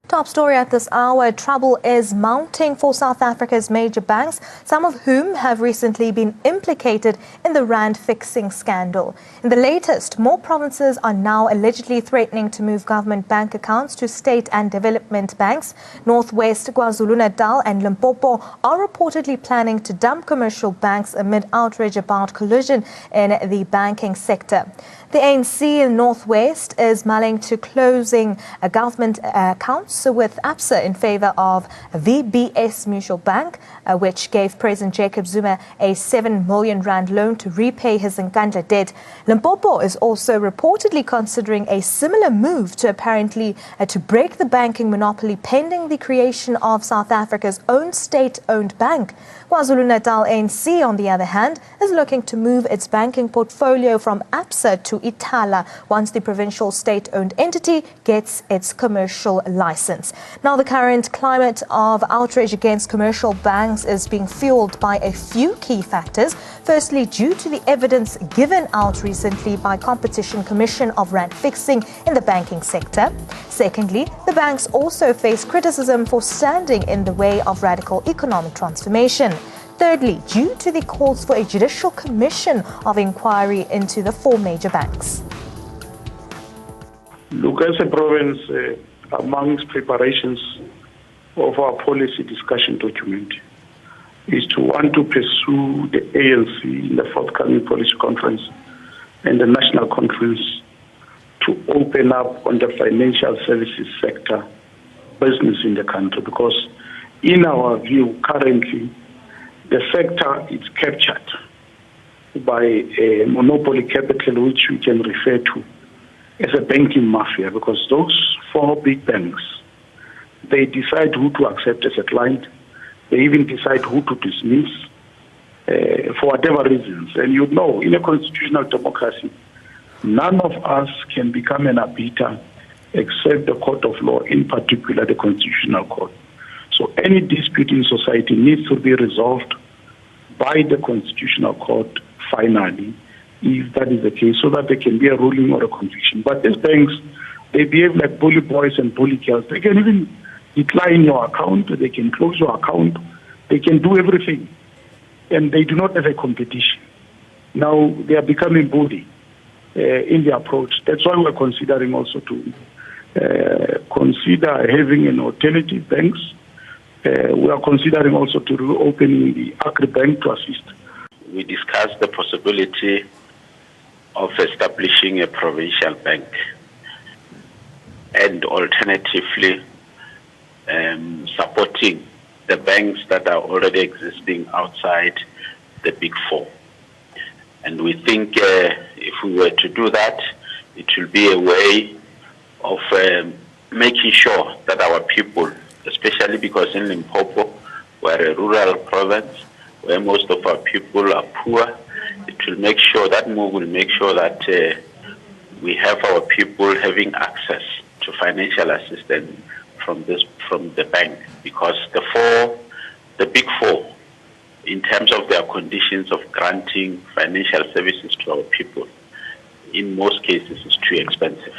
Top story at this hour, trouble is mounting for South Africa's major banks, some of whom have recently been implicated in the rand fixing scandal. In the latest, more provinces are now allegedly threatening to move government bank accounts to state and development banks. Northwest, KwaZulu-Natal and Limpopo are reportedly planning to dump commercial banks amid outrage about collusion in the banking sector. The ANC in Northwest is mulling to closing government accounts with ABSA in favor of VBS Mutual Bank, which gave President Jacob Zuma a 7 million rand loan to repay his Nkandla debt. Limpopo is also reportedly considering a similar move to to break the banking monopoly pending the creation of South Africa's own state-owned bank. KwaZulu-Natal ANC, on the other hand, is looking to move its banking portfolio from ABSA to Ithala once the provincial state-owned entity gets its commercial license. Now, the current climate of outrage against commercial banks is being fueled by a few key factors. Firstly, due to the evidence given out recently by Competition Commission of rand fixing in the banking sector. Secondly, the banks also face criticism for standing in the way of radical economic transformation. Thirdly, due to the calls for a judicial commission of inquiry into the four major banks. Look, as a province, amongst preparations of our policy discussion document is to want to pursue the ANC in the forthcoming policy conference and the national conference to open up on the financial services sector business in the country, because in our view currently the sector is captured by a monopoly capital, which we can refer to as a banking mafia, because those four big banks, they decide who to accept as a client. They even decide who to dismiss for whatever reasons. And you know, in a constitutional democracy, none of us can become an arbiter except the court of law, in particular the Constitutional Court. So any dispute in society needs to be resolved by the Constitutional Court finally, if that is the case, so that there can be a ruling or a conviction. But these banks, they behave like bully boys and bully girls. They can even decline your account, they can close your account, they can do everything. And they do not have a competition. Now they are becoming bully in the approach. That's why we're considering also to consider having an alternative banks. We are considering also to reopen the Agri-Bank to assist. We discussed the possibility of establishing a provincial bank and alternatively supporting the banks that are already existing outside the Big Four. And we think if we were to do that, it will be a way of making sure that our people, especially because in Limpopo, we're a rural province where most of our people are poor, it will make sure, that move will make sure that we have our people having access to financial assistance from the bank, because the Big Four, in terms of their conditions of granting financial services to our people, in most cases is too expensive.